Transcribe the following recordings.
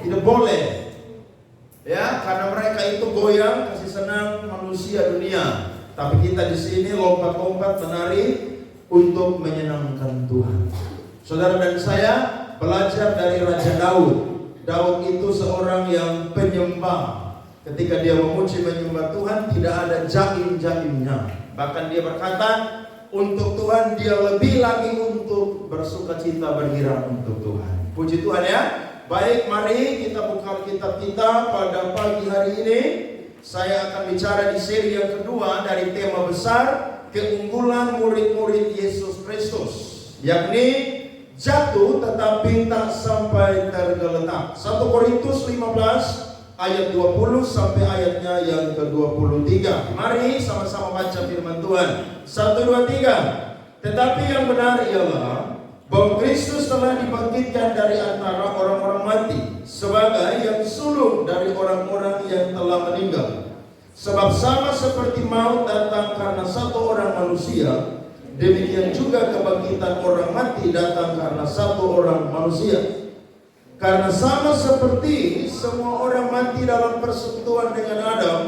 Tidak boleh. Ya, karena mereka itu goyang kasih senang manusia dunia. Tapi kita di sini lompat-lompat menari untuk menyenangkan Tuhan. Saudara dan saya belajar dari Raja Daud. Daud itu seorang yang penyembah. Ketika dia memuji menyembah Tuhan, tidak ada jaim-jaimnya. Bahkan dia berkata, untuk Tuhan dia lebih lagi untuk bersukacita bergirang untuk Tuhan. Puji Tuhan ya. Baik, mari kita buka kitab kita pada pagi hari ini. Saya akan bicara di seri yang kedua dari tema besar keunggulan murid-murid Yesus Kristus, yakni jatuh tetapi tak sampai tergeletak. 1 Korintus 15 ayat 20 sampai ayatnya yang ke-23. Mari sama-sama baca firman Tuhan. 1, 2, 3. Tetapi yang benar ialah bahwa Kristus telah dibangkitkan dari antara orang-orang mati sebagai yang sulung dari orang-orang yang telah meninggal. Sebab sama seperti maut datang karena satu orang manusia, demikian juga kebangkitan orang mati datang karena satu orang manusia. Karena sama seperti semua orang mati dalam persekutuan dengan Adam,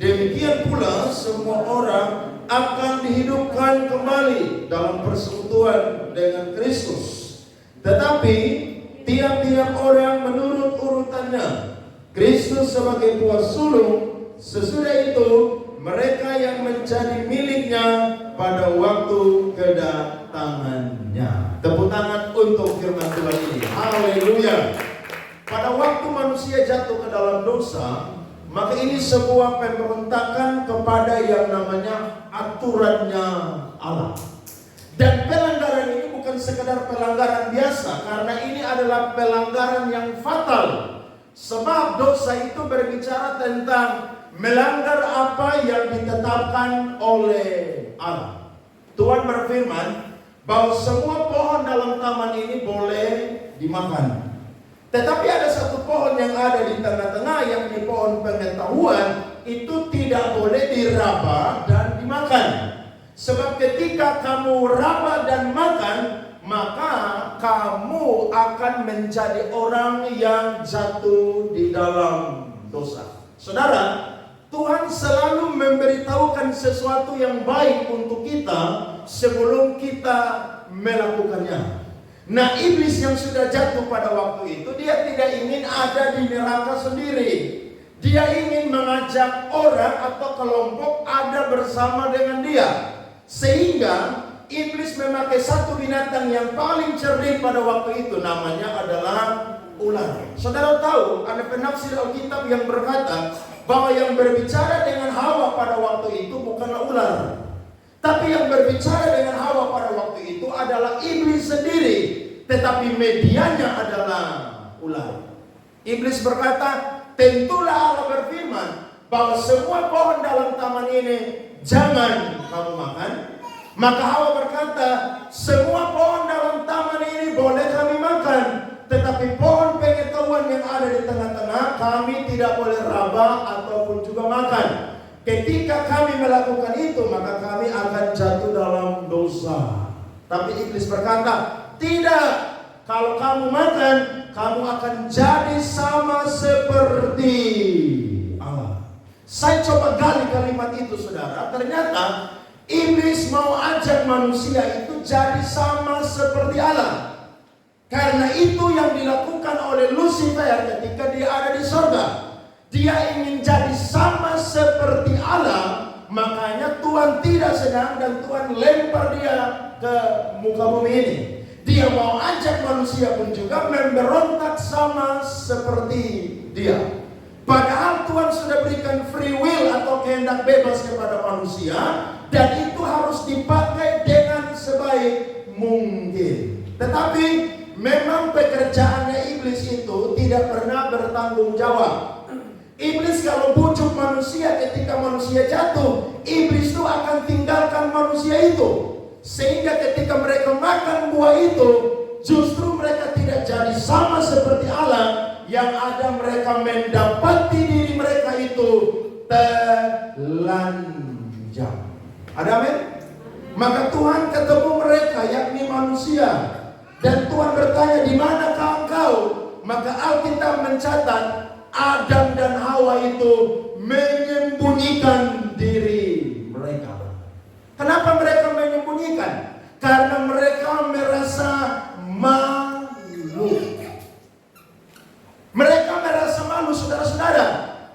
demikian pula semua orang akan dihidupkan kembali dalam persekutuan dengan Kristus. Tetapi tiap-tiap orang menurut urutannya. Kristus sebagai buah sulung, sesudah itu mereka yang menjadi miliknya pada waktu kedatangannya. Tepuk tangan untuk firman Tuhan ini. Haleluya. Pada waktu manusia jatuh ke dalam dosa, maka ini sebuah pemberontakan kepada yang namanya aturannya Allah. Dan pelanggaran ini bukan sekedar pelanggaran biasa, karena ini adalah pelanggaran yang fatal. Sebab dosa itu berbicara tentang melanggar apa yang ditetapkan oleh Allah. Tuhan berfirman bahwa semua pohon dalam taman ini boleh dimakan. Tetapi ada satu pohon yang ada di tengah-tengah, yang di pohon pengetahuan, itu tidak boleh diraba dan dimakan. Sebab ketika kamu raba dan makan, maka kamu akan menjadi orang yang jatuh di dalam dosa. Saudara, Tuhan selalu memberitahukan sesuatu yang baik untuk kita sebelum kita melakukannya. Nah, iblis yang sudah jatuh pada waktu itu, dia tidak ingin ada di neraka sendiri. Dia ingin mengajak orang atau kelompok ada bersama dengan dia. Sehingga iblis memakai satu binatang yang paling cerdik pada waktu itu, namanya adalah ular. Saudara tahu, ada penafsir Alkitab yang berkata bahwa yang berbicara dengan Hawa pada waktu itu bukanlah ular. Tapi yang berbicara dengan Hawa pada waktu itu adalah iblis sendiri, tetapi medianya adalah ular. Iblis berkata, tentulah Allah berfirman bahwa semua pohon dalam taman ini jangan kamu makan. Maka Hawa berkata, semua pohon dalam taman ini boleh kami makan, tetapi pohon pengetahuan yang ada di tengah-tengah kami tidak boleh raba ataupun juga makan. Ketika kami melakukan itu, maka kami akan jatuh dalam dosa. Tapi iblis berkata, tidak. Kalau kamu makan, kamu akan jadi sama seperti Allah. Saya coba gali kalimat itu, saudara. Ternyata iblis mau ajak manusia itu jadi sama seperti Allah. Karena itu yang dilakukan oleh Lucifer ketika dia ada di surga. Dia ingin jadi sama seperti Allah. Makanya Tuhan tidak senang dan Tuhan lempar dia ke muka bumi ini. Dia mau ajak manusia pun juga memberontak sama seperti dia. Padahal Tuhan sudah berikan free will atau kehendak bebas kepada manusia, dan itu harus dipakai dengan sebaik mungkin. Tetapi memang pekerjaannya iblis itu tidak pernah bertanggung jawab. Iblis kalau bujuk manusia ketika manusia jatuh, iblis itu akan tinggalkan manusia itu. Sehingga ketika mereka makan buah itu, justru mereka tidak jadi sama seperti Allah. Yang ada mereka mendapati diri mereka itu telanjang. Ada amin? Maka Tuhan ketemu mereka, yakni manusia. Dan Tuhan bertanya, di manakah engkau? maka Alkitab mencatat Adam dan Hawa itu menyembunyikan diri mereka. Kenapa mereka menyembunyikan? Karena mereka merasa malu. Mereka merasa malu, saudara-saudara.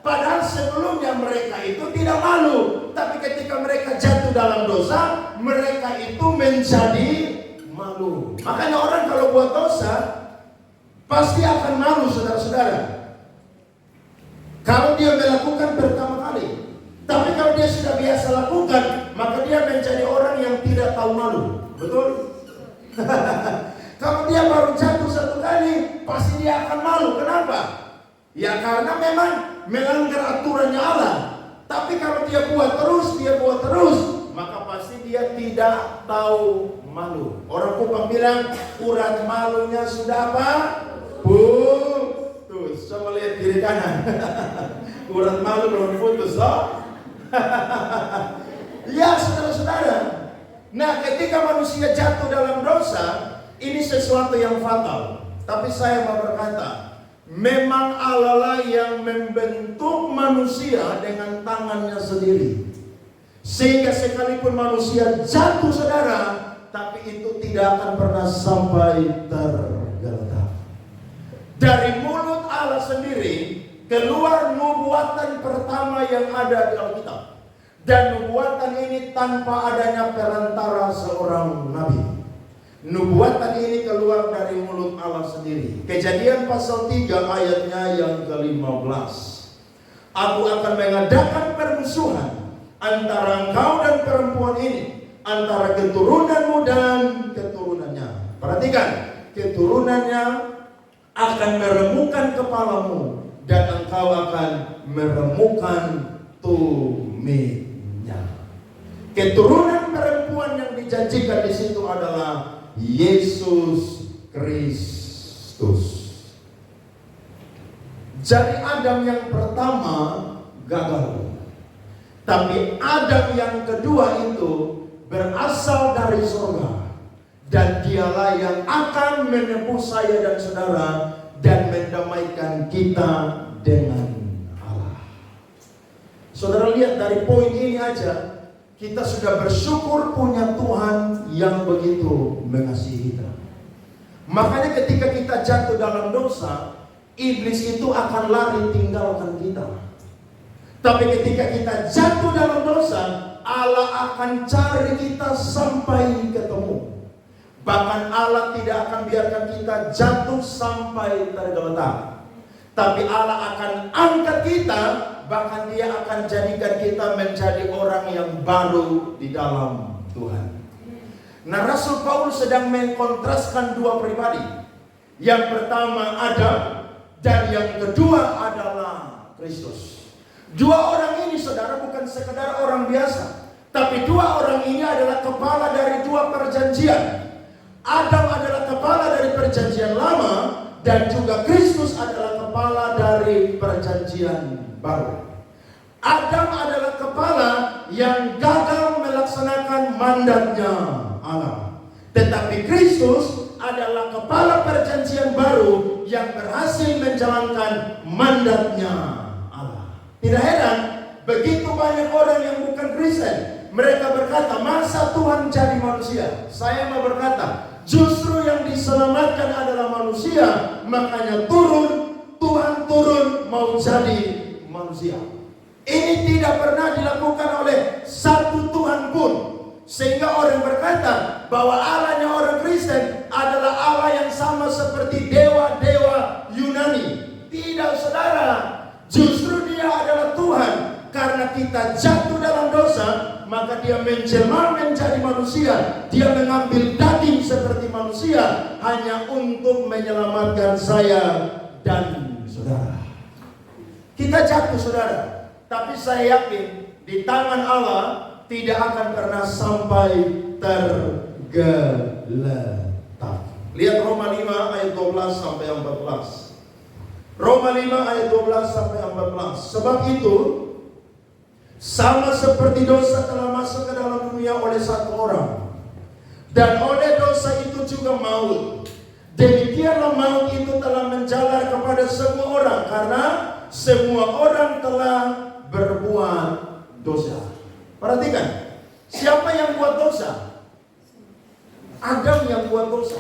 Padahal sebelumnya mereka itu tidak malu. Tapi ketika mereka jatuh dalam dosa, mereka itu menjadi malu. Makanya orang kalau buat dosa, pasti akan malu, saudara-saudara. Kalau dia melakukan pertama kali. Tapi kalau dia sudah biasa lakukan, maka dia menjadi orang yang tidak tahu malu. Betul? Kalau dia baru jatuh satu kali, pasti dia akan malu. Kenapa? Ya karena memang melanggar aturannya Allah. Tapi kalau dia buat terus, maka pasti dia tidak tahu malu. Orang Kupang bilang, urat malunya sudah apa? Putus. Coba lihat kiri kanan. Urat malu belum putus, toh? Ya, saudara-saudara. Nah, ketika manusia jatuh dalam dosa, ini sesuatu yang fatal. Tapi saya mau berkata, memang Allah lah yang membentuk manusia dengan tangannya sendiri. Sehingga sekalipun manusia jatuh, saudara, tapi itu tidak akan pernah sampai tergeletak. Dari mulut Allah sendiri keluar nubuatan pertama yang ada di Alkitab. Dan nubuatan ini tanpa adanya perantara seorang nabi. Nubuatan ini keluar dari mulut Allah sendiri. Kejadian pasal 3 ayatnya yang ke-15. Aku akan mengadakan permusuhan antara engkau dan perempuan ini, antara keturunanmu dan keturunannya. Perhatikan, keturunannya akan meremukkan kepalamu dan engkau akan meremukkan tumitnya. Keturunan perempuan yang dijanjikan di situ adalah Yesus Kristus. Jadi Adam yang pertama gagal. Tapi Adam yang kedua itu berasal dari surga. Dan dialah yang akan menebus saya dan saudara dan mendamaikan kita dengan Allah. Saudara lihat dari poin ini aja, kita sudah bersyukur punya Tuhan yang begitu mengasihi kita. Makanya ketika kita jatuh dalam dosa, iblis itu akan lari tinggalkan kita. Tapi ketika kita jatuh dalam dosa, Allah akan cari kita sampai ketemu. Bahkan Allah tidak akan biarkan kita jatuh sampai tergeletak. Tapi Allah akan angkat kita, bahkan Dia akan jadikan kita menjadi orang yang baru di dalam Tuhan. Nah, Rasul Paulus sedang mengkontraskan dua pribadi. Yang pertama Adam, dan yang kedua adalah Kristus. Dua orang ini, saudara, bukan sekedar orang biasa, tapi dua orang ini adalah kepala dari dua perjanjian. Adam adalah kepala dari perjanjian lama, dan juga Kristus adalah kepala dari perjanjian baru. Adam adalah kepala yang gagal melaksanakan mandatnya Allah. Tetapi Kristus adalah kepala perjanjian baru yang berhasil menjalankan mandatnya Allah. Tidak heran, begitu banyak orang yang bukan Kristen, mereka berkata, masa Tuhan jadi manusia? Saya mau berkata, justru yang diselamatkan adalah manusia. Makanya Tuhan turun mau jadi manusia. Ini tidak pernah dilakukan oleh satu Tuhan pun. Sehingga orang berkata bahwa Allahnya orang Kristen adalah Allah yang sama seperti dewa-dewa Yunani. Tidak, saudara. Justru Dia adalah Tuhan. Karena kita jatuh dalam dosa, maka Dia menjelma menjadi manusia. Dia mengambil daging seperti manusia hanya untuk menyelamatkan saya dan saudara. Kita jatuh, saudara, tapi saya yakin di tangan Allah tidak akan pernah sampai tergeletak. Lihat Roma 5 ayat 12 sampai 14. Roma 5 ayat 12 sampai 14. Sebab itu, sama seperti dosa telah masuk ke dalam dunia oleh satu orang, dan oleh dosa itu juga maut. Demikianlah maut itu telah menjalar kepada semua orang, karena semua orang telah berbuat dosa. Perhatikan, siapa yang buat dosa? Adam yang buat dosa.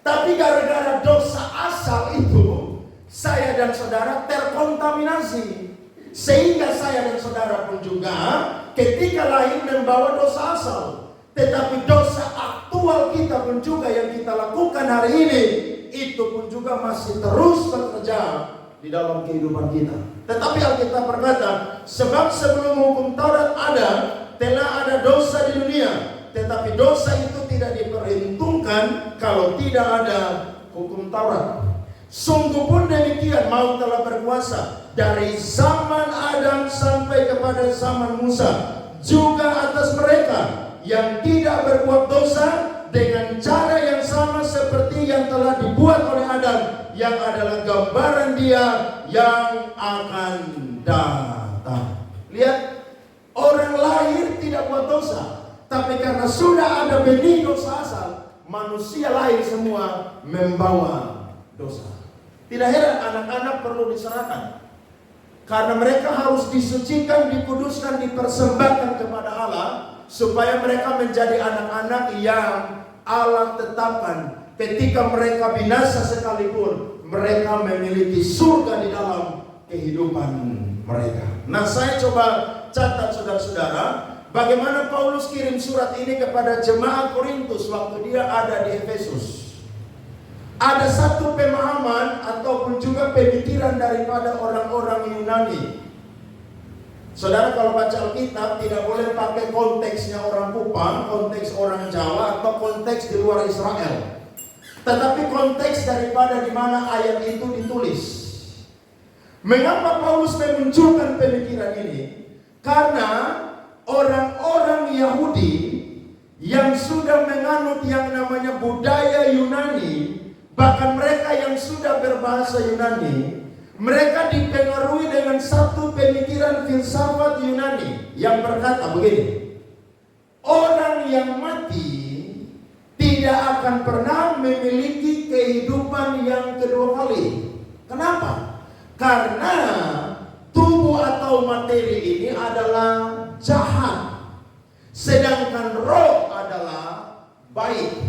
Tapi gara-gara dosa asal itu, saya dan saudara terkontaminasi. Sehingga saya dan saudara pun juga ketika lahir membawa dosa asal. Tetapi dosa aktual kita pun juga yang kita lakukan hari ini, itu pun juga masih terus bekerja di dalam kehidupan kita. Tetapi Alkitab berkata, sebab sebelum hukum Taurat ada, telah ada dosa di dunia. Tetapi dosa itu tidak diperhitungkan kalau tidak ada hukum Taurat. Sungguh pun demikian, maut telah berkuasa dari zaman Adam sampai kepada zaman Musa, juga atas mereka yang tidak berbuat dosa, dengan cara yang sama seperti yang telah dibuat oleh Adam, yang adalah gambaran Dia yang akan datang. Lihat, orang lahir tidak buat dosa, tapi karena sudah ada benih dosa asal, manusia lahir semua membawa dosa. Tidak heran anak-anak perlu diserahkan, karena mereka harus disucikan, dikuduskan, dipersembahkan kepada Allah, supaya mereka menjadi anak-anak yang Allah tetapkan. Ketika mereka binasa sekalipun, mereka memiliki surga di dalam kehidupan mereka. Nah, saya coba catat saudara-saudara, bagaimana Paulus kirim surat ini kepada jemaat Korintus waktu dia ada di Efesus. Ada satu pemahaman ataupun juga pemikiran daripada orang-orang Yunani. Saudara kalau baca Alkitab tidak boleh pakai konteksnya orang Kupang, konteks orang Jawa, atau konteks di luar Israel. Tetapi konteks daripada di mana ayat itu ditulis. Mengapa Paulus memunculkan pemikiran ini? Karena orang-orang Yahudi yang sudah menganut yang namanya budaya Yunani, bahkan mereka yang sudah berbahasa Yunani, mereka dipengaruhi dengan satu pemikiran filsafat Yunani yang berkata begini: orang yang mati tidak akan pernah memiliki kehidupan yang kedua kali. Kenapa? Karena tubuh atau materi ini adalah jahat, sedangkan roh adalah baik.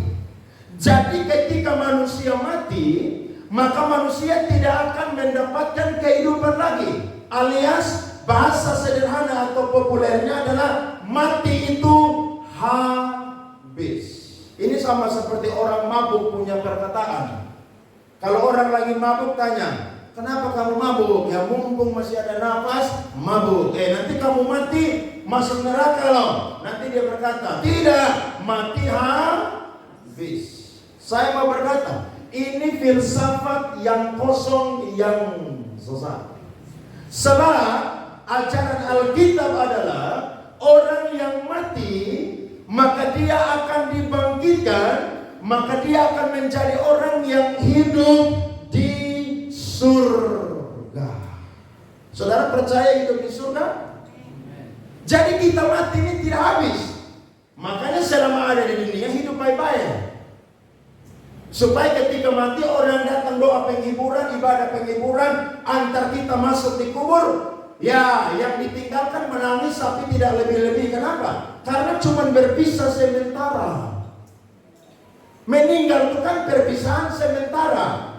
Jadi ketika manusia mati, maka manusia tidak akan mendapatkan kehidupan lagi. Alias bahasa sederhana atau populernya adalah mati itu habis. Ini sama seperti orang mabuk punya perkataan. Kalau orang lagi mabuk tanya, kenapa kamu mabuk? Ya mumpung masih ada nafas, mabuk. Nanti kamu mati, masuk neraka loh. Nanti dia berkata, tidak, mati habis. Saya mau berkata, ini filsafat yang kosong, yang sesat. Sebab ajaran Alkitab adalah orang yang mati, maka dia akan dibangkitkan, maka dia akan menjadi orang yang hidup di surga. Saudara percaya hidup di surga? Jadi kita mati ini tidak habis. Makanya selama ada di dunia hidup baik-baik. Supaya ketika mati orang datang doa penghiburan, ibadah penghiburan, antar kita masuk di kubur, ya yang ditinggalkan menangis tapi tidak lebih-lebih. Kenapa? Karena cuma berpisah sementara. Meninggal itu kan perpisahan sementara.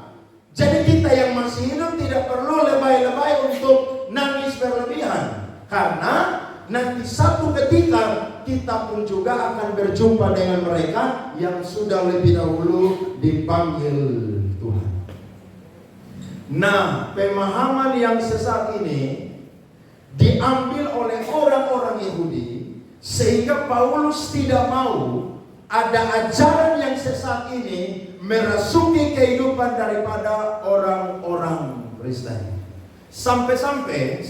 Jadi kita yang masih hidup tidak perlu lebay-lebay untuk nangis berlebihan. Karena nanti satu ketika kita pun juga akan berjumpa dengan mereka yang sudah lebih dahulu dipanggil Tuhan. Nah, pemahaman yang sesat ini diambil oleh orang-orang Yahudi, sehingga Paulus tidak mau ada ajaran yang sesat ini merasuki kehidupan daripada orang-orang Kristen. Sampai-sampai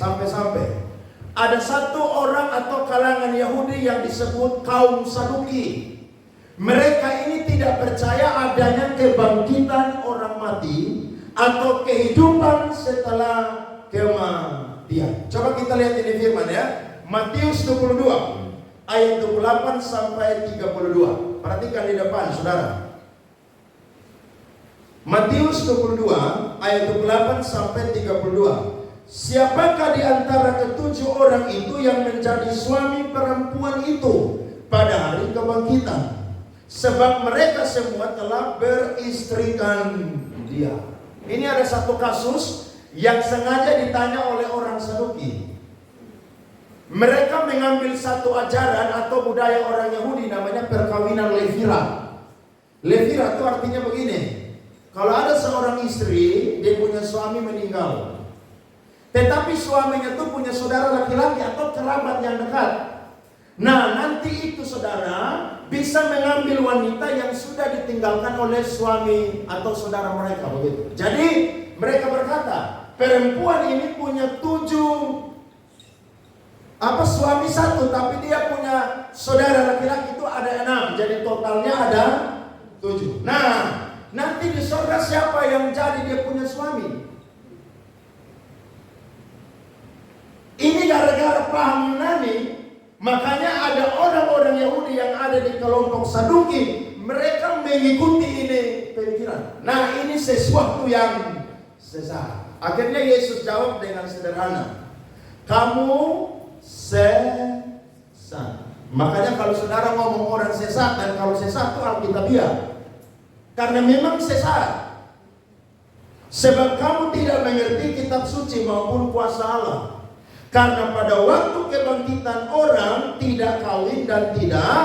ada satu orang atau kalangan Yahudi yang disebut kaum Saduki. Mereka ini tidak percaya adanya kebangkitan orang mati atau kehidupan setelah kematian. Coba kita lihat ini firman ya. Matius 22 ayat 28 sampai 32. Perhatikan di depan saudara. Matius 22 ayat 28 sampai 32. Siapakah di antara ketujuh orang itu yang menjadi suami perempuan itu pada hari kebangkitan? Sebab mereka semua telah beristrikan dia. Ini ada satu kasus yang sengaja ditanya oleh orang Saduki. Mereka mengambil satu ajaran atau budaya orang Yahudi namanya perkawinan levira. Levira itu artinya begini. Kalau ada seorang istri, dia punya suami meninggal, tetapi suaminya itu punya saudara laki-laki atau kerabat yang dekat. Nah, nanti itu saudara bisa mengambil wanita yang sudah ditinggalkan oleh suami atau saudara mereka, begitu. Jadi mereka berkata, perempuan ini punya 7 suami satu, tapi dia punya saudara laki-laki itu ada 6. Jadi totalnya ada 7. Nah, nanti di surga siapa yang jadi dia punya suami? Ini gara-gara paham Yunani, makanya ada orang-orang Yahudi yang ada di kelompok Saduki, mereka mengikuti ini pemikiran. Nah, ini sesuatu yang sesat. Akhirnya Yesus jawab dengan sederhana, kamu sesat. Makanya kalau saudara ngomong orang sesat, dan kalau sesat itu Alkitabiah, karena memang sesat. Sebab kamu tidak mengerti kitab suci maupun kuasa Allah. Karena pada waktu kebangkitan orang tidak kawin dan tidak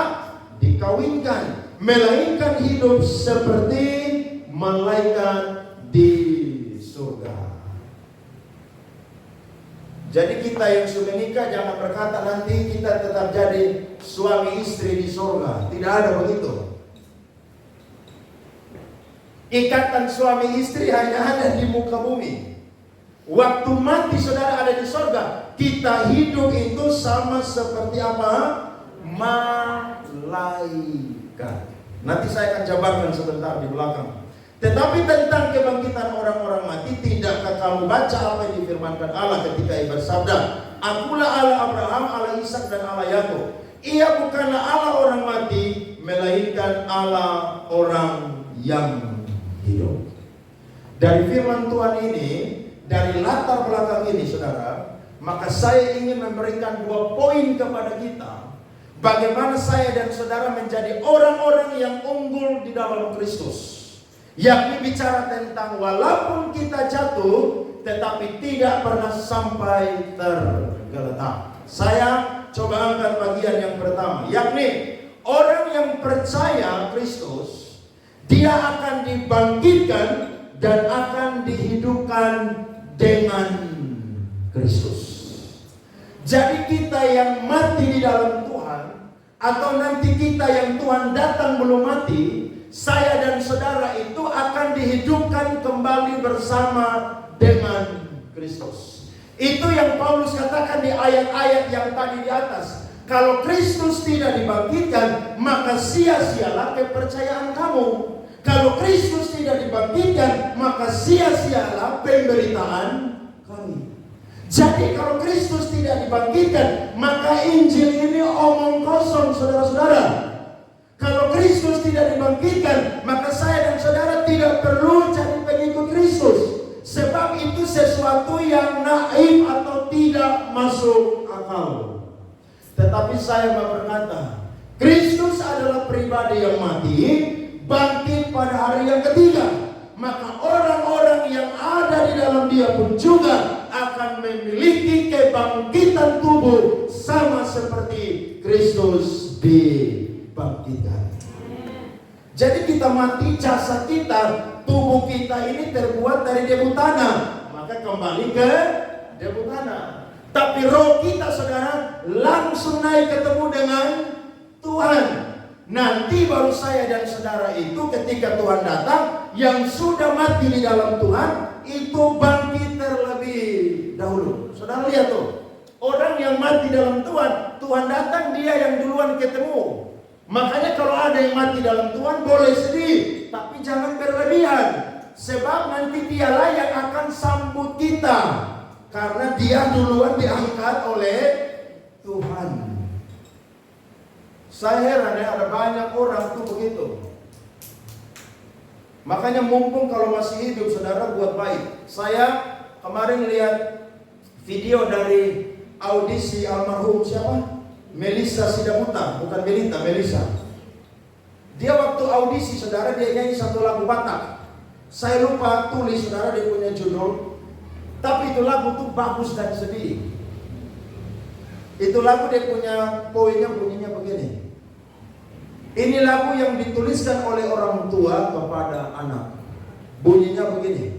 dikawinkan, melainkan hidup seperti malaikat di surga. Jadi kita yang sudah menikah jangan berkata nanti kita tetap jadi suami istri di surga. Tidak ada begitu. Ikatan suami istri hanya ada di muka bumi. Waktu mati saudara ada di surga. Kita hidup itu sama seperti apa? Malaikat. Nanti saya akan jabarkan sebentar di belakang. Tetapi tentang kebangkitan orang-orang mati, tidakkah kamu baca apa yang difirmankan Allah ketika Ia bersabda, Akulah Allah Abraham, Allah Ishak dan Allah Yakub. Ia bukanlah Allah orang mati, melainkan Allah orang yang hidup. Dari firman Tuhan ini, dari latar belakang ini saudara, maka saya ingin memberikan 2 poin kepada kita. Bagaimana saya dan saudara menjadi orang-orang yang unggul di dalam Kristus. Yakni bicara tentang walaupun kita jatuh, tetapi tidak pernah sampai tergeletak. Saya coba angkat bagian yang pertama, yakni orang yang percaya Kristus, dia akan dibangkitkan dan akan dihidupkan dengan Kristus. Jadi kita yang mati di dalam Tuhan, atau nanti kita yang Tuhan datang belum mati, saya dan saudara itu akan dihidupkan kembali bersama dengan Kristus. Itu yang Paulus katakan di ayat-ayat yang tadi di atas. Kalau Kristus tidak dibangkitkan, maka sia-sialah kepercayaan kamu. Kalau Kristus tidak dibangkitkan, maka sia-sialah pemberitaan kami. Jadi kalau Kristus tidak dibangkitkan, maka Injil ini omong kosong, saudara-saudara. Kalau Kristus tidak dibangkitkan, maka saya dan saudara tidak perlu jadi pengikut Kristus. Sebab itu sesuatu yang naif atau tidak masuk akal. Tetapi saya mau berkata, Kristus adalah pribadi yang mati, bangkit pada hari yang ketiga. Maka orang-orang yang ada di dalam dia pun juga akan memiliki kebangkitan tubuh sama seperti Kristus dibangkitkan. Jadi kita mati, jasad kita, tubuh kita ini terbuat dari debu tanah, maka kembali ke debu tanah. Tapi roh kita saudara langsung naik ketemu dengan Tuhan. Nanti baru saya dan saudara itu ketika Tuhan datang, yang sudah mati di dalam Tuhan itu bangkit terlebih dahulu. Saudara lihat tuh, orang yang mati dalam Tuhan, Tuhan datang dia yang duluan ketemu. Makanya kalau ada yang mati dalam Tuhan boleh sedih, tapi jangan berlebihan. Sebab nanti dialah yang akan sambut kita, karena dia duluan diangkat oleh Tuhan. Saya heran ya, ada banyak orang tuh begitu. Makanya mumpung kalau masih hidup, saudara buat baik. Saya kemarin lihat video dari audisi almarhum siapa? Melissa Sidabuta, bukan Melinda, Melissa. Dia waktu audisi, saudara, dia nyanyi satu lagu Batak. Saya lupa tulis, saudara, dia punya judul. Tapi itu lagu tuh bagus dan sedih. Itu lagu dia punya poinnya, bunyinya begini. Ini lagu yang dituliskan oleh orang tua kepada anak. Bunyinya begini.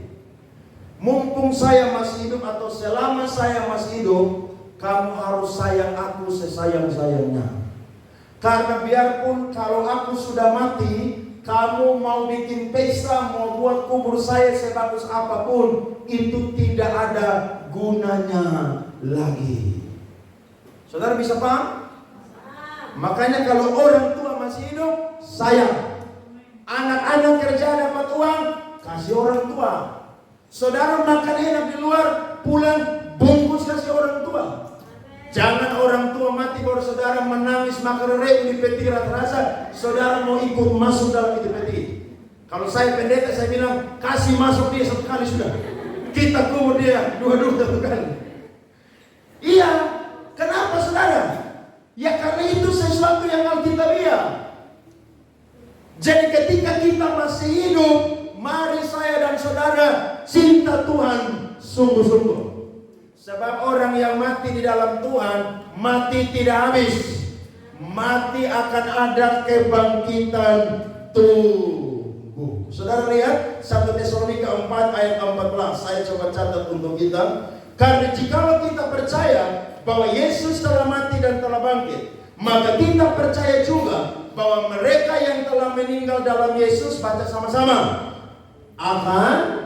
Mumpung saya masih hidup atau selama saya masih hidup, kamu harus sayang aku sesayang-sayangnya. Karena biarpun kalau aku sudah mati, kamu mau bikin pesta, mau buat kubur saya sebagus apapun, itu tidak ada gunanya lagi. Saudara bisa paham? Makanya kalau orang tua masih hidup, sayang. Anak-anak kerja dapat uang, kasih orang tua. Saudara makan enak di luar, pulang bungkus kasih orang tua. Jangan orang tua mati baru saudara menangis makerere di peti rasa saudara mau ikut masuk dalam itu peti. Kalau saya pendeta saya bilang kasih masuk dia satu kali sudah. Kita kubur dia dua-dua satu kali. Iya, kenapa saudara? Ya karena itu sesuatu yang alkitabiah. Jadi ketika kita masih hidup, mari saya dan saudara cinta Tuhan sungguh-sungguh. Sebab orang yang mati di dalam Tuhan, mati tidak habis. Mati akan ada kebangkitan tubuh. Saudara lihat 1 Tesalonika 4 ayat 14. Saya coba catat untuk kita. Karena jikalau kita percaya bahwa Yesus telah mati dan telah bangkit, maka kita percaya juga bahwa mereka yang telah meninggal dalam Yesus, baca sama-sama, akan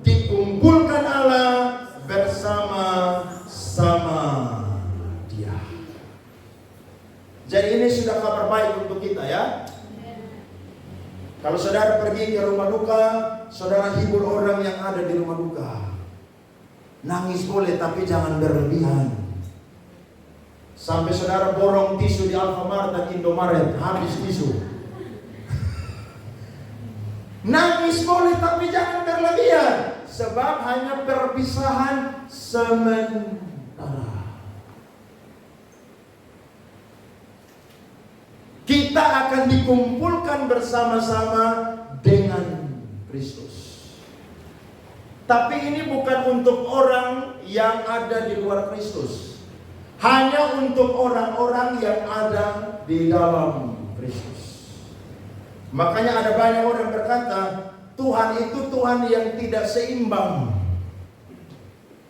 dikumpulkan Allah bersama-sama Dia. Jadi ini sudah kabar baik untuk kita ya. Kalau saudara pergi ke rumah duka, saudara hibur orang yang ada di rumah duka. Nangis boleh tapi jangan berlebihan. Sampai saudara borong tisu di Alfamart dan Indomaret, habis tisu. Nangis boleh tapi jangan berlebihan. Sebab hanya perpisahan sementara. Kita akan dikumpulkan bersama-sama dengan Kristus. Tapi ini bukan untuk orang yang ada di luar Kristus. Hanya untuk orang-orang yang ada di dalam Kristus. Makanya ada banyak orang berkata, Tuhan itu Tuhan yang tidak seimbang.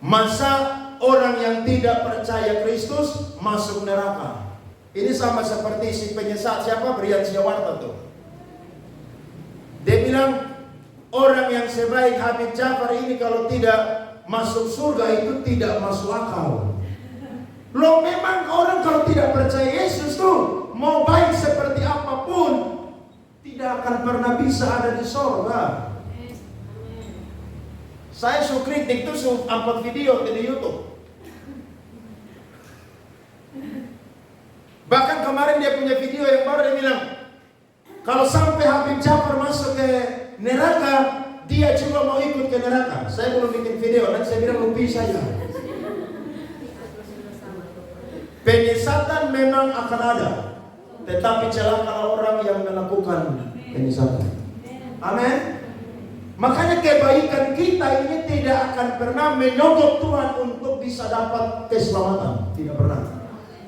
Masa orang yang tidak percaya Kristus masuk neraka? Ini sama seperti si penyesat siapa? Brian Siawarta tuh. Dia bilang orang yang sebaik Habib Jafar ini kalau tidak masuk surga itu tidak masuk akal. Loh memang orang kalau tidak percaya Yesus tuh mau baik seperti apapun tidak akan pernah bisa ada di sorga. Saya suka kritik tuh upload video di YouTube. Bahkan kemarin dia punya video yang baru dia bilang, kalau sampai Habib Jafar masuk ke neraka, dia juga mau ikut ke neraka. Saya belum bikin video, dan saya bilang lupi saja. Penyesatan memang akan ada, tetapi celakalah orang yang melakukan penyesatan. Amin. Makanya kebaikan kita ini tidak akan pernah menyogok Tuhan untuk bisa dapat keselamatan. Tidak pernah.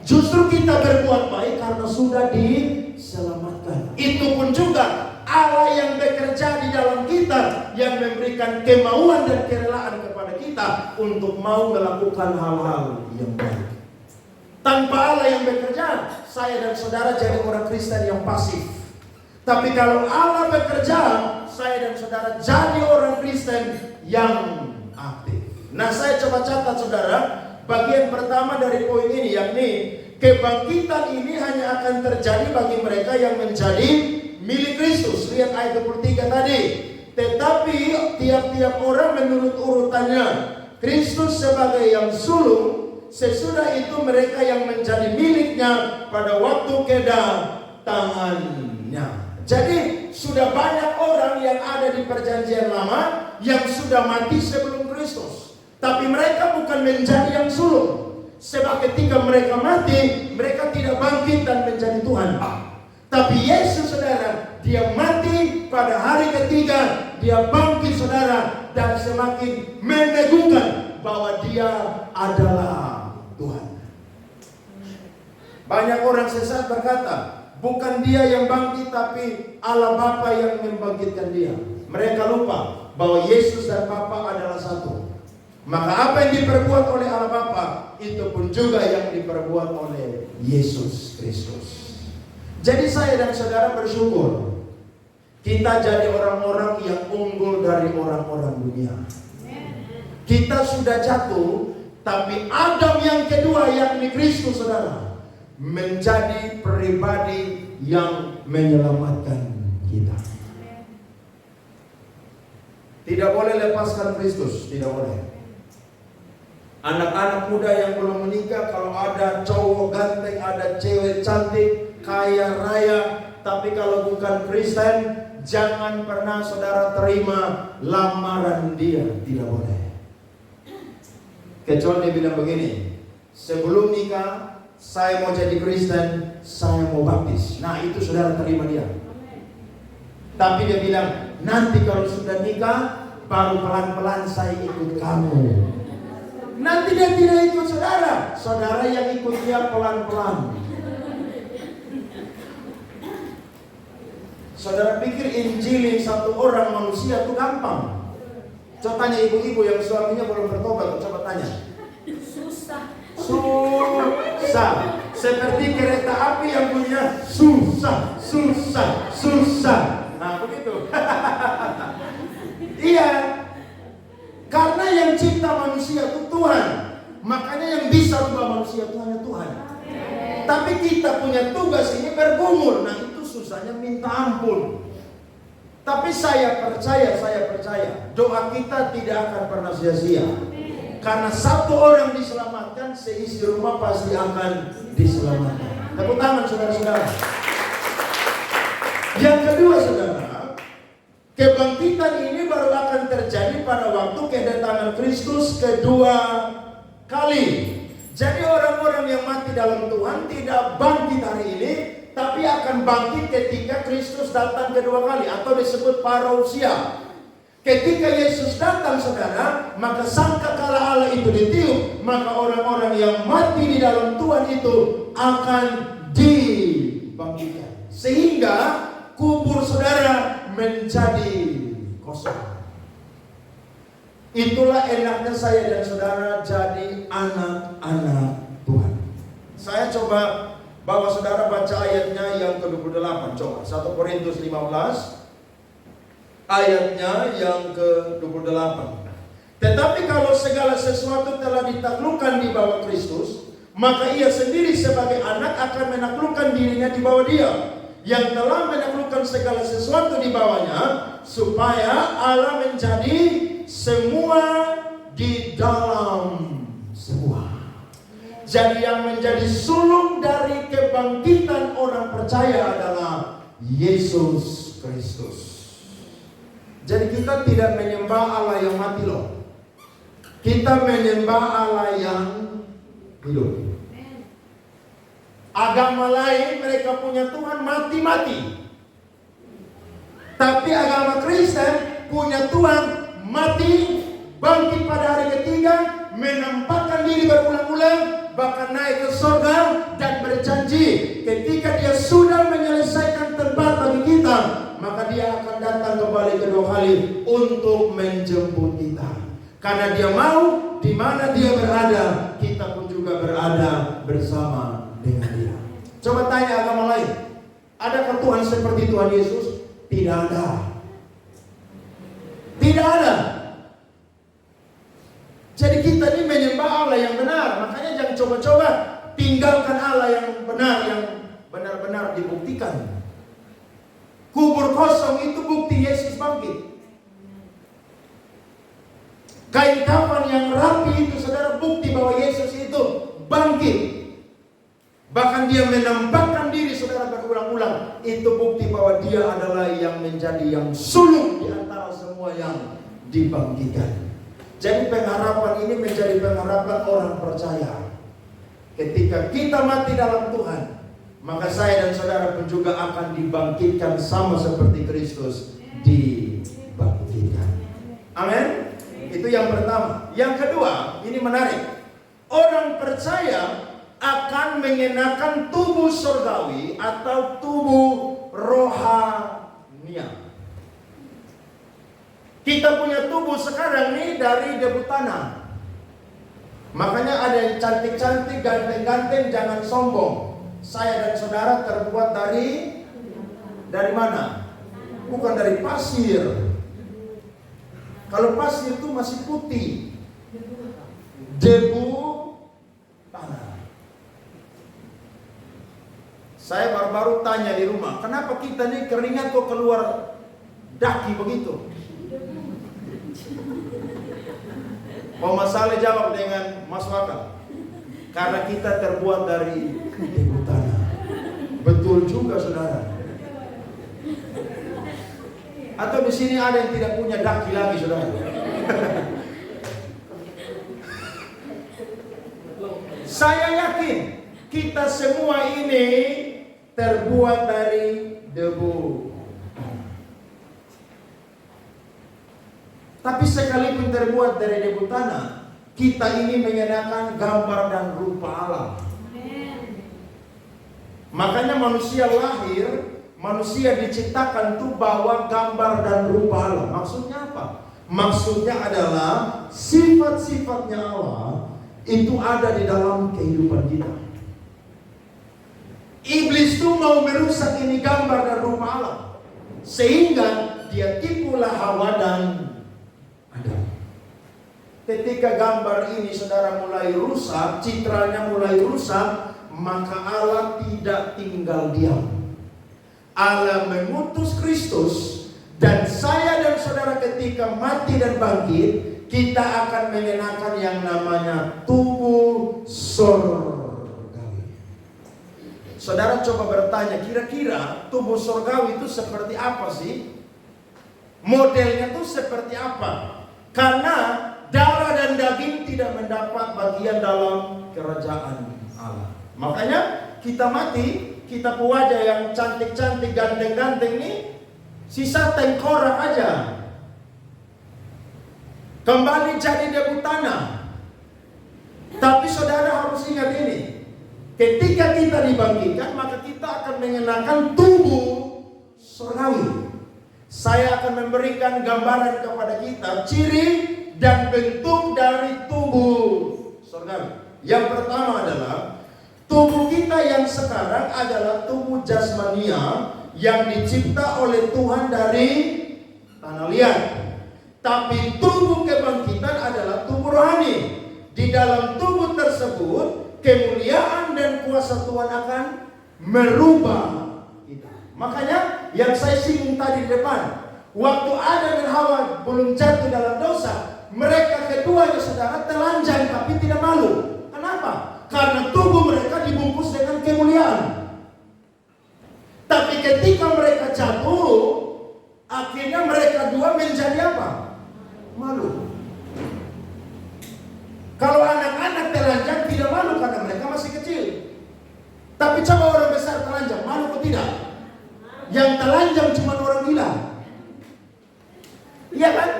Justru kita berbuat baik karena sudah diselamatkan. Itu pun juga Allah yang bekerja di dalam kita, yang memberikan kemauan dan kerelaan kepada kita untuk mau melakukan hal-hal yang baik. Tanpa Allah yang bekerja, saya dan saudara jadi orang Kristen yang pasif. Tapi kalau Allah bekerja, saya dan saudara jadi orang Kristen yang aktif. Nah, saya coba catat saudara, bagian pertama dari poin ini, yakni kebangkitan ini hanya akan terjadi bagi mereka yang menjadi milik Kristus. Lihat ayat 23 tadi. Tetapi tiap-tiap orang menurut urutannya. Kristus sebagai yang sulung, sesudah itu mereka yang menjadi miliknya pada waktu kedatangannya. Jadi sudah banyak orang yang ada di perjanjian lama yang sudah mati sebelum Kristus. Tapi mereka bukan menjadi yang sulung. Sebab ketika mereka mati, mereka tidak bangkit dan menjadi Tuhan. Tapi Yesus, saudara, dia mati pada hari ketiga, dia bangkit, saudara, dan semakin meneguhkan bahwa dia adalah Tuhan. Banyak orang sesat berkata, bukan dia yang bangkit, tapi Allah Bapa yang membangkitkan dia. Mereka lupa bahwa Yesus dan Bapa adalah satu. Maka apa yang diperbuat oleh Allah Bapa, itu pun juga yang diperbuat oleh Yesus Kristus. Jadi saya dan saudara bersyukur kita jadi orang-orang yang unggul dari orang-orang dunia. Kita sudah jatuh, tapi Adam yang kedua yakni Kristus, saudara, menjadi pribadi yang menyelamatkan kita. Tidak boleh lepaskan Kristus, tidak boleh. Anak-anak muda yang belum menikah, kalau ada cowok ganteng, ada cewek cantik, kaya raya, tapi kalau bukan Kristen, jangan pernah saudara terima lamaran dia, tidak boleh. Kecuali dia bilang begini, sebelum nikah saya mau jadi Kristen, saya mau baptis. Nah itu saudara terima dia. Tapi dia bilang, nanti kalau sudah nikah, baru pelan-pelan saya ikut kamu. Nanti dia tidak ikut saudara, saudara yang ikut dia pelan-pelan. Saudara pikir injilin satu orang manusia itu gampang? Coba tanya ibu-ibu yang suaminya belum bertobat, coba tanya. Susah. Seperti kereta api yang punya susah. Nah begitu. Iya. Karena yang cipta manusia itu Tuhan. Makanya yang bisa ubah manusia itu hanya Tuhan. Tapi kita punya tugas ini bergumul. Nah itu susahnya minta ampun. Tapi saya percaya doa kita tidak akan pernah sia-sia. Karena satu orang diselamatkan, seisi rumah pasti akan diselamatkan. Tepuk tangan saudara-saudara. Yang kedua saudara, kebangkitan ini baru akan terjadi pada waktu kedatangan Kristus kedua kali. Jadi orang-orang yang mati dalam Tuhan tidak bangkit hari ini, tapi akan bangkit ketika Kristus datang kedua kali, atau disebut parousia. Ketika Yesus datang saudara, maka sangkakala Allah itu ditiup, maka orang-orang yang mati di dalam Tuhan itu akan dibangkitkan. Sehingga kubur saudara menjadi kosong. Itulah enaknya saya dan saudara jadi anak-anak Tuhan. Saya coba bawa saudara baca ayatnya yang ke-28. Coba 1 Korintus 15 ayatnya yang ke-28. Tetapi kalau segala sesuatu telah ditaklukkan di bawah Kristus, maka ia sendiri sebagai anak akan menaklukkan dirinya di bawah dia yang telah menaklukkan segala sesuatu di bawahnya, supaya Allah menjadi semua di dalam semua. Jadi yang menjadi sulung dari kebangkitan orang percaya adalah Yesus Kristus. Jadi kita tidak menyembah Allah yang mati loh. Kita menyembah Allah yang hidup. Agama lain mereka punya Tuhan mati-mati. Tapi agama Kristen punya Tuhan mati, bangkit pada hari ketiga, menampakkan diri berulang-ulang, bahkan naik ke surga dan berjanji ketika dia sudah menyelesaikan tempat bagi kita, maka dia akan datang kembali kedua kali untuk menjemput kita. Karena dia mau, di mana dia berada, kita pun juga berada bersama dengan dia. Coba tanya agama lain, adakah Tuhan seperti Tuhan Yesus? Tidak ada. Tidak ada. Jadi kita ini menyembah Allah yang benar. Makanya jangan coba-coba tinggalkan Allah yang benar, yang benar-benar dibuktikan. Kubur kosong itu bukti Yesus bangkit. Kain kafan yang rapi itu saudara bukti bahwa Yesus itu bangkit. Bahkan dia menampakkan diri saudara saudara berulang-ulang, itu bukti bahwa dia adalah yang menjadi yang sulung di antara semua yang dibangkitkan. Jadi pengharapan ini menjadi pengharapan orang percaya. Ketika kita mati dalam Tuhan, maka saya dan saudara pun juga akan dibangkitkan sama seperti Kristus dibangkitkan. Amin. Itu yang pertama. Yang kedua, ini menarik. Orang percaya akan mengenakan tubuh surgawi atau tubuh rohania. Kita punya tubuh sekarang nih dari debu tanah. Makanya ada yang cantik-cantik, ganteng-ganteng, jangan sombong. Saya dan saudara terbuat dari mana? Bukan dari pasir. Kalau pasir itu masih putih. Debu tanah. Saya baru-baru tanya di rumah, kenapa kita nih keringat kok keluar daki begitu? Mama Saleh jawab dengan masuk akal. Karena kita terbuat dari debu tanah. Betul juga saudara. Atau di sini ada yang tidak punya daki lagi saudara? Saya yakin kita semua ini terbuat dari debu. Tapi sekalipun terbuat dari debu tanah, kita ini mengenakan gambar dan rupa Allah. Makanya manusia lahir, manusia diciptakan tuh bawa gambar dan rupa Allah. Maksudnya apa? Maksudnya adalah sifat-sifatnya Allah itu ada di dalam kehidupan kita. Iblis tuh mau merusak ini gambar dan rupa Allah, sehingga dia tipulah Hawa dan Adam. Ketika gambar ini saudara mulai rusak, citranya mulai rusak, maka Allah tidak tinggal diam. Allah mengutus Kristus, dan saya dan saudara ketika mati dan bangkit, kita akan mengenakan yang namanya tubuh surgawi. Saudara coba bertanya, kira-kira tubuh surgawi itu seperti apa sih? Modelnya itu seperti apa? Karena darah dan daging tidak mendapat bagian dalam kerajaan Allah. Makanya kita mati, kita wajah yang cantik-cantik, ganteng-ganteng nih, sisa tengkorak aja. Kembali jadi debu tanah. Tapi saudara harus ingat ini, ketika kita dibangkitkan, maka kita akan mengenakan tubuh surgawi. Saya akan memberikan gambaran kepada kita ciri dan bentuk dari tubuh surgawi. Yang pertama adalah tubuh kita yang sekarang adalah tubuh jasmania yang dicipta oleh Tuhan dari tanah liat. Tapi tubuh kebangkitan adalah tubuh rohani. Di dalam tubuh tersebut kemuliaan dan kuasa Tuhan akan merubah kita. Makanya yang saya singgung tadi di depan, waktu Adam dan Hawa belum jatuh dalam dosa, mereka keduanya saudara telanjang tapi tidak malu. Kenapa? Karena tubuh mereka dibungkus dengan kemuliaan. Tapi ketika mereka jatuh, akhirnya mereka dua menjadi apa? Malu. Kalau anak-anak telanjang tidak malu karena mereka masih kecil. Tapi coba orang besar telanjang, malu atau tidak? Yang telanjang cuma orang gila. Iya kan?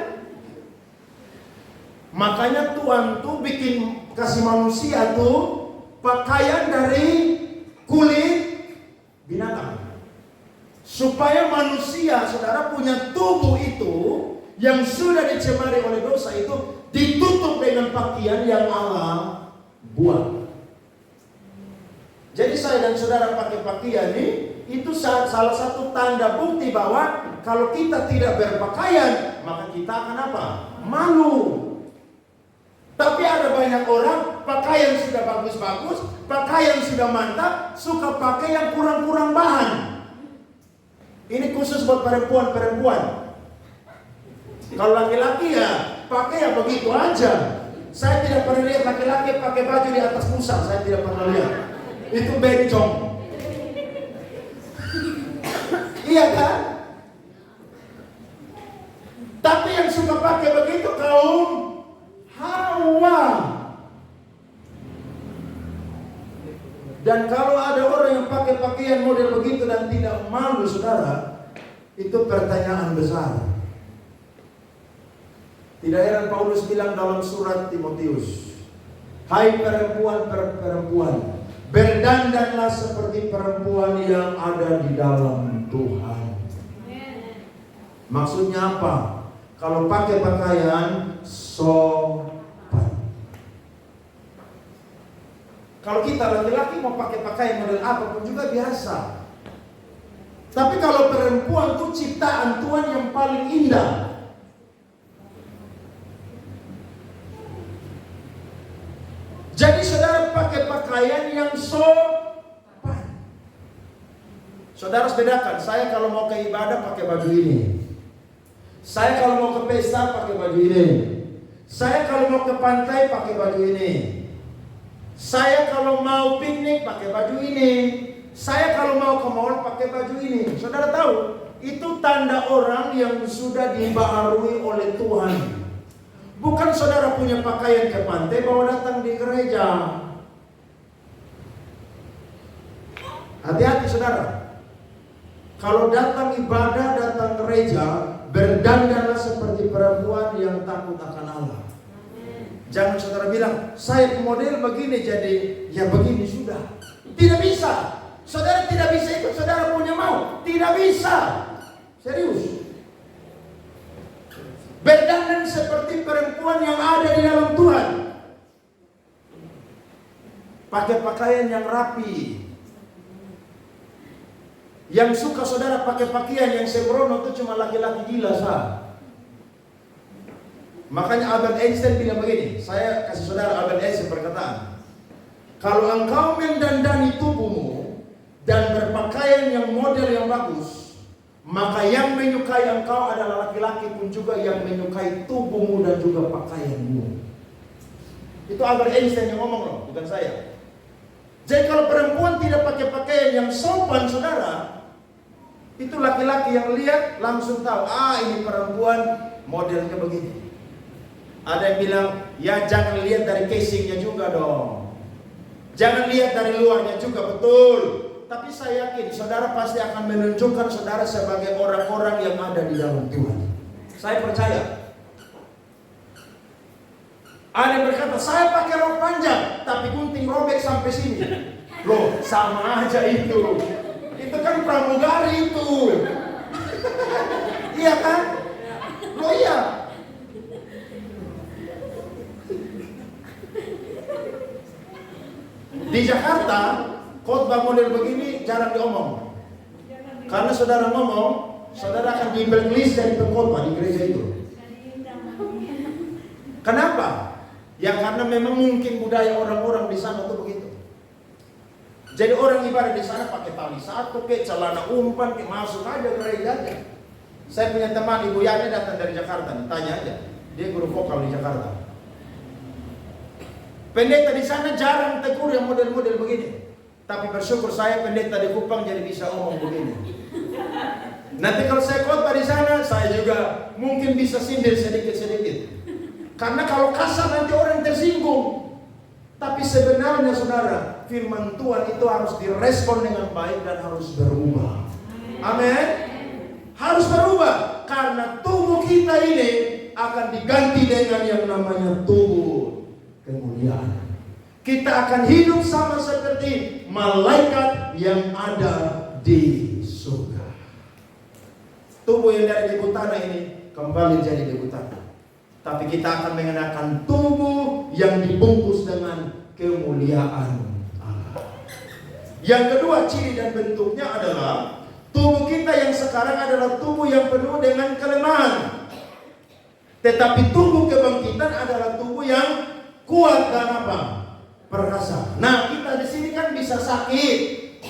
Makanya Tuhan tuh bikin kasih manusia tuh pakaian dari kulit binatang. Supaya manusia, saudara, punya tubuh itu yang sudah dicemari oleh dosa itu ditutup dengan pakaian yang Allah buat. Jadi saya dan saudara pakai pakaian ini, itu salah satu tanda bukti bahwa kalau kita tidak berpakaian, maka kita akan apa? Malu. Tapi ada banyak orang pakaian sudah bagus-bagus, pakaian sudah mantap, suka pakai yang kurang-kurang bahan. Ini khusus buat perempuan-perempuan. Kalau laki-laki ya pakai ya begitu aja. Saya tidak pernah lihat laki-laki pakai baju di atas pusar, saya tidak pernah lihat. Itu bencong. Iya kan? Tapi yang suka pakai begitu kaum Hawa. Dan kalau ada orang yang pakai pakaian model begitu dan tidak malu, saudara, itu pertanyaan besar. Tidak heran Paulus bilang dalam surat Timotius, hai perempuan, berdandanlah seperti perempuan yang ada di dalam Tuhan. Maksudnya apa? Kalau pakai pakaian sopan. Kalau kita laki-laki mau pakai pakaian model apapun juga biasa. Tapi kalau perempuan itu ciptaan Tuhan yang paling indah. Jadi saudara pakai pakaian yang sopan. Saudara harus bedakan, saya kalau mau ke ibadah pakai baju ini. Saya kalau mau ke pesta pakai baju ini. Saya kalau mau ke pantai pakai baju ini. Saya kalau mau piknik pakai baju ini. Saya kalau mau ke mall pakai baju ini. Saudara tahu, itu tanda orang yang sudah dibaharui oleh Tuhan. Bukan saudara punya pakaian ke pantai bawa datang di gereja. Hati-hati saudara. Kalau datang ibadah, datang gereja, berdandanlah seperti perempuan yang takut akan Allah. Jangan saudara bilang, saya model begini jadi, ya begini sudah. Tidak bisa. Saudara tidak bisa ikut saudara punya mau. Tidak bisa. Serius. Berdandan seperti perempuan yang ada di dalam Tuhan. Pakai pakaian yang rapi. Yang suka saudara pakai pakaian yang sembrono itu cuma laki-laki gila sah. Makanya Albert Einstein bilang begini, saya kasih saudara Albert Einstein perkataan. Kalau engkau mendandani tubuhmu dan berpakaian yang model yang bagus, maka yang menyukai engkau adalah laki-laki pun juga yang menyukai tubuhmu dan juga pakaianmu. Itu Albert Einstein yang ngomong loh, bukan saya. Jadi kalau perempuan tidak pakai pakaian yang sopan saudara, itu laki-laki yang lihat langsung tahu, ini perempuan modelnya begini. Ada yang bilang, ya jangan lihat dari casingnya juga dong. Jangan lihat dari luarnya juga, betul. Tapi saya yakin saudara pasti akan menunjukkan saudara sebagai orang-orang yang ada di dalam Tuhan. Saya percaya. Ada yang berkata, saya pakai rok panjang, tapi gunting robek sampai sini. Loh, sama aja itu. Itu kan pramugari itu. Iya kan? Loh iya. Di Jakarta, khotbah model begini jarang diomong. Karena saudara ngomong, saudara akan di-blacklist dari pengkhotbah di gereja itu. Kenapa? Ya karena memang mungkin budaya orang-orang di sana itu begitu. Jadi orang ibadah di sana pakai tali satu, celana umpan, masuk aja gerejanya. Saya punya teman Ibu Yani datang dari Jakarta, tanya aja. Dia guru vokal di Jakarta. Pendeta di sana jarang tegur yang model-model begini. Tapi bersyukur saya pendeta di Kupang jadi bisa omong begini. Nanti kalau saya khotbah di sana, saya juga mungkin bisa sindir sedikit-sedikit. Karena kalau kasar nanti orang tersinggung. Tapi sebenarnya saudara, firman Tuhan itu harus direspon dengan baik dan harus berubah. Amin. Harus berubah. Karena tubuh kita ini akan diganti dengan yang namanya tubuh kemuliaan. Kita akan hidup sama seperti malaikat yang ada di surga. Tubuh yang dari debu tanah ini kembali jadi debu tanah. Tapi kita akan mengenakan tubuh yang dibungkus dengan kemuliaan Allah. Yang kedua, ciri dan bentuknya adalah tubuh kita yang sekarang adalah tubuh yang penuh dengan kelemahan. Tetapi tubuh kebangkitan adalah tubuh yang kuat dan apa? Perkasa. Nah, kita di sini kan bisa sakit,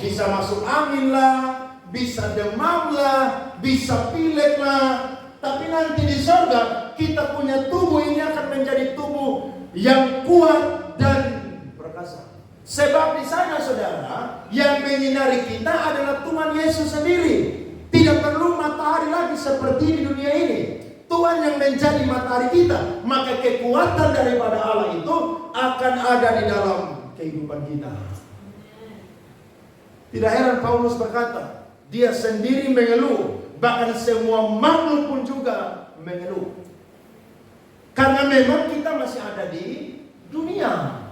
bisa masuk angin lah, bisa demam lah, bisa pilek lah. Tapi nanti di surga kita punya tubuh ini akan menjadi tubuh yang kuat dan perkasa. Sebab di sana saudara yang menyinari kita adalah Tuhan Yesus sendiri. Tidak Tidak perlu matahari lagi seperti di dunia ini. Tuhan yang menjadi matahari kita. Maka kekuatan daripada Allah itu akan ada di dalam kehidupan kita. Tidak heran Paulus berkata, dia sendiri mengeluh, bahkan semua makhluk pun juga mengeluh. Karena memang kita masih ada di dunia.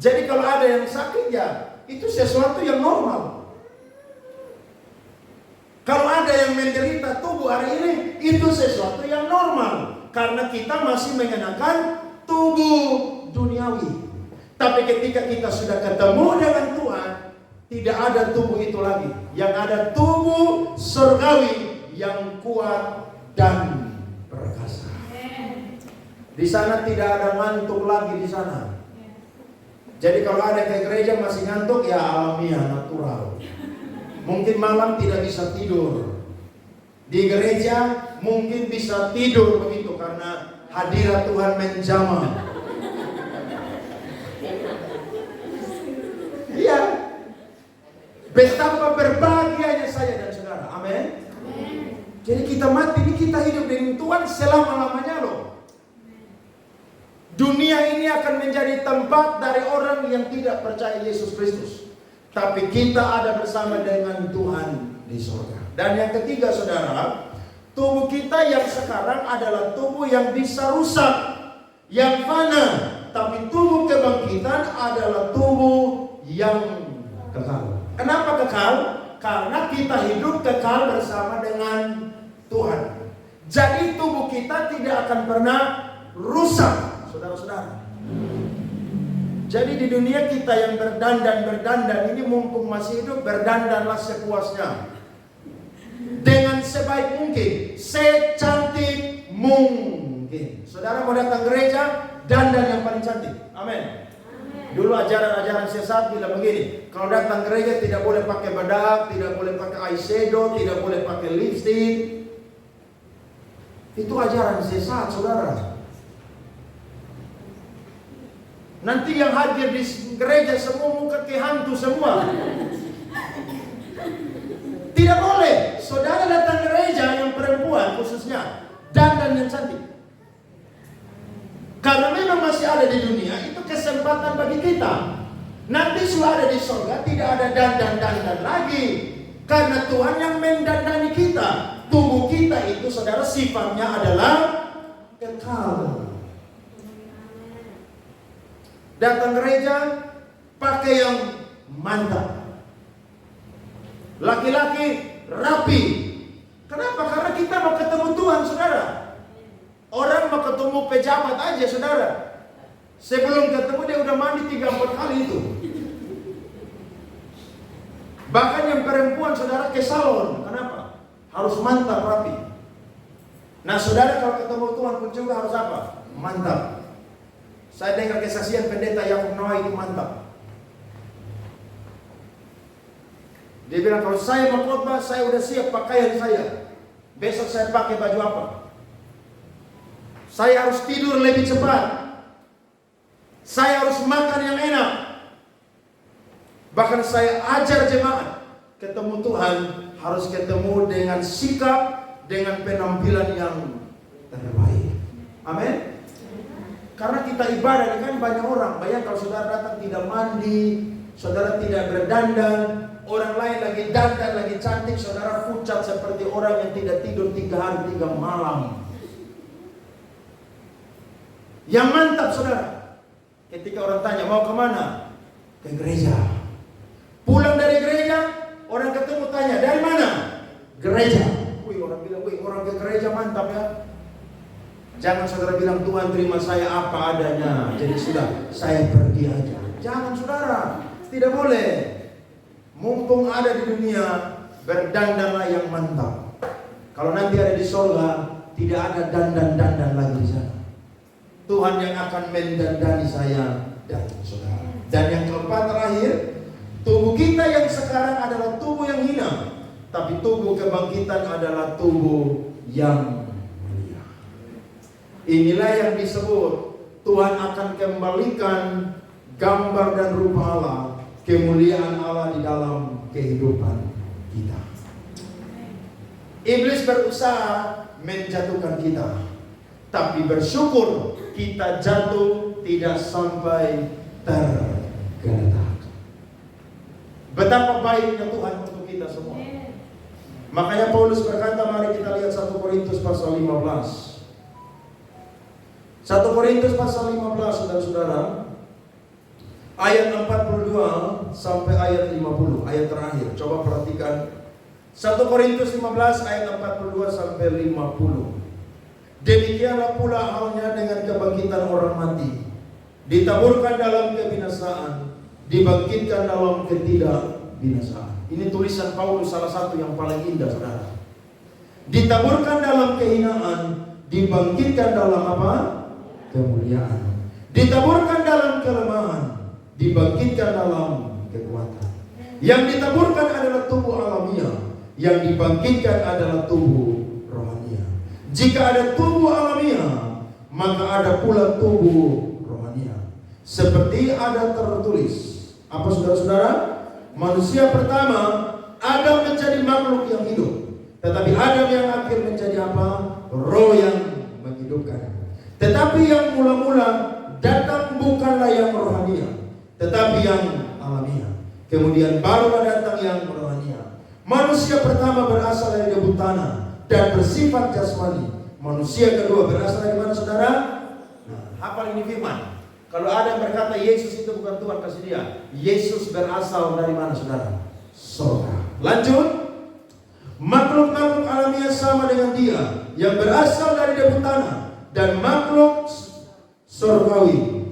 Jadi kalau ada yang sakit, ya itu sesuatu yang normal. Kalau ada yang menderita tubuh hari ini, itu sesuatu yang normal. Karena kita masih mengenakan tubuh duniawi. Tapi ketika kita sudah ketemu dengan Tuhan, tidak ada tubuh itu lagi. Yang ada tubuh surgawi yang kuat dan perkasa. Di sana tidak ada ngantuk lagi di sana. Jadi kalau ada ke gereja masih ngantuk, ya alamiah, natural. Mungkin malam tidak bisa tidur. Di gereja mungkin bisa tidur begitu karena hadirat Tuhan menjamah. Iya. Betapa berbahagianya saya dan saudara. Amin. Jadi kita mati ini, kita hidup dengan Tuhan selama-lamanya loh. Dunia ini akan menjadi tempat dari orang yang tidak percaya Yesus Kristus. Tapi kita ada bersama dengan Tuhan di surga. Dan yang ketiga saudara, tubuh kita yang sekarang adalah tubuh yang bisa rusak, yang fana. Tapi tubuh kebangkitan adalah tubuh yang kekal. Kenapa kekal? Karena kita hidup kekal bersama dengan Tuhan. Jadi tubuh kita tidak akan pernah rusak, saudara-saudara. Jadi di dunia kita yang berdandan ini mumpung masih hidup, berdandanlah sepuasnya. Dengan sebaik mungkin, secantik mungkin. Saudara mau datang gereja, dandan yang paling cantik. Amin. Dulu ajaran-ajaran sesat bilang begini, kalau datang gereja tidak boleh pakai bedak, tidak boleh pakai eyeshadow, tidak boleh pakai lipstick. Itu ajaran sesat, saudara. Nanti yang hadir di gereja semua muka ke hantu semua. Tidak boleh. Saudara datang gereja yang perempuan khususnya, dandan yang cantik. Karena memang masih ada di dunia, itu kesempatan bagi kita. Nanti sudah ada di surga, tidak ada dandan-dandan lagi. Karena Tuhan yang mendandani kita. Tubuh kita itu saudara sifatnya adalah kekal. Datang gereja pakai yang mantap. Laki-laki rapi. Kenapa? Karena kita mau ketemu Tuhan, saudara. Orang mau ketemu pejabat aja, saudara. Sebelum ketemu dia udah mandi 3-4 kali itu. Bahkan yang perempuan, saudara, ke salon. Kenapa? Harus mantap, rapi. Nah, saudara kalau ketemu Tuhan pun juga harus apa? Mantap. Saya dengar kesaksian pendeta Yakub Noah itu mantap. Dia bilang kalau saya mau khotbah, saya udah siap pakaian saya. Besok saya pakai baju apa? Saya harus tidur lebih cepat. Saya harus makan yang enak. Bahkan saya ajar jemaat, ketemu Tuhan harus ketemu dengan sikap, dengan penampilan yang terbaik. Amin. Karena kita ibadah kan banyak orang. Bayang kalau saudara datang tidak mandi, saudara tidak berdandan, orang lain lagi dandan, lagi cantik, saudara pucat seperti orang yang tidak tidur 3 hari 3 malam. Yang mantap saudara, ketika orang tanya mau kemana? Ke gereja. Pulang dari gereja, orang ketemu tanya dari mana? Gereja. Wih, orang bilang, wih, orang ke gereja mantap ya. Jangan saudara bilang Tuhan terima saya apa adanya, jadi sudah saya pergi aja. Jangan saudara, tidak boleh. Mumpung ada di dunia, berdandanlah yang mantap. Kalau nanti ada di surga, tidak ada dandan-dandan lagi di sana. Tuhan yang akan mendandani saya dan saudara. Dan yang keempat terakhir, tubuh kita yang sekarang adalah tubuh yang hina, tapi tubuh kebangkitan adalah tubuh yang mulia. Inilah yang disebut Tuhan akan kembalikan gambar dan rupa Allah, kemuliaan Allah di dalam kehidupan kita. Iblis berusaha menjatuhkan kita, tapi bersyukur kita jatuh tidak sampai tergeletak. Betapa baiknya Tuhan untuk kita semua. Makanya Paulus berkata, mari kita lihat 1 Korintus pasal 15. 1 Korintus pasal 15, saudara-saudara, ayat 42 sampai ayat 50, ayat terakhir. Coba perhatikan. 1 Korintus 15 ayat 42 sampai 50. Demikianlah pula halnya dengan kebangkitan orang mati. Ditaburkan dalam kebinasaan, dibangkitkan dalam ketidakbinasaan. Ini tulisan Paulus, salah satu yang paling indah, saudara. Ditaburkan dalam kehinaan, dibangkitkan dalam apa? Kemuliaan. Ditaburkan dalam kelemahan, dibangkitkan dalam kekuatan. Yang ditaburkan adalah tubuh alamiah, yang dibangkitkan adalah tubuh rohania. Jika ada tubuh alamiah, maka ada pula tubuh rohania. Seperti ada tertulis. Apa, saudara-saudara? Manusia pertama, Adam menjadi makhluk yang hidup. Tetapi Adam yang akhir menjadi apa? Roh yang menghidupkan. Tetapi yang mula-mula datang bukanlah yang rohania, tetapi yang alamiah. Kemudian barulah datang yang rohania. Manusia pertama berasal dari debu tanah dan bersifat jasmani. Manusia kedua berasal dari mana, saudara? Nah, hafal ini firman. Kalau ada yang berkata Yesus itu bukan Tuhan, kasih dia. Yesus berasal dari mana, saudara? Surga. Lanjut. Makhluk-makhluk alamiah sama dengan dia, yang berasal dari debu tanah, dan makhluk surgawi.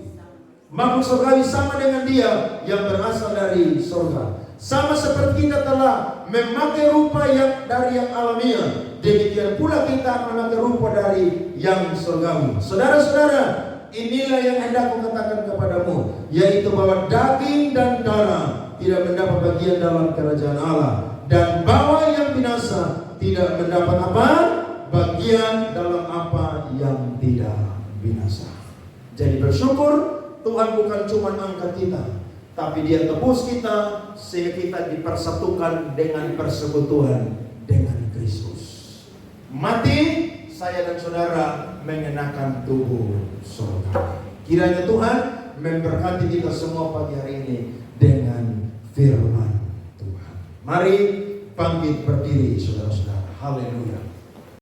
Makhluk surgawi sama dengan dia, yang berasal dari surga. Sama seperti kita telah memakai rupa yang dari yang alamiah, demikian pula kita akan memakai rupa dari yang surgawi. Saudara-saudara, inilah yang hendak kukatakan kepadamu, yaitu bahwa daging dan darah tidak mendapat bagian dalam kerajaan Allah, dan bahwa yang binasa tidak mendapat apa? Bagian dalam apa yang tidak binasa. Jadi bersyukur Tuhan bukan cuma angkat kita, tapi Dia tebus kita sehingga kita dipersatukan dengan persekutuan dengan Kristus. Mati, saya dan saudara mengenakan tubuh surga. Kiranya Tuhan memberkati kita semua pagi hari ini dengan firman Tuhan. Mari bangkit berdiri, saudara-saudara. Haleluya.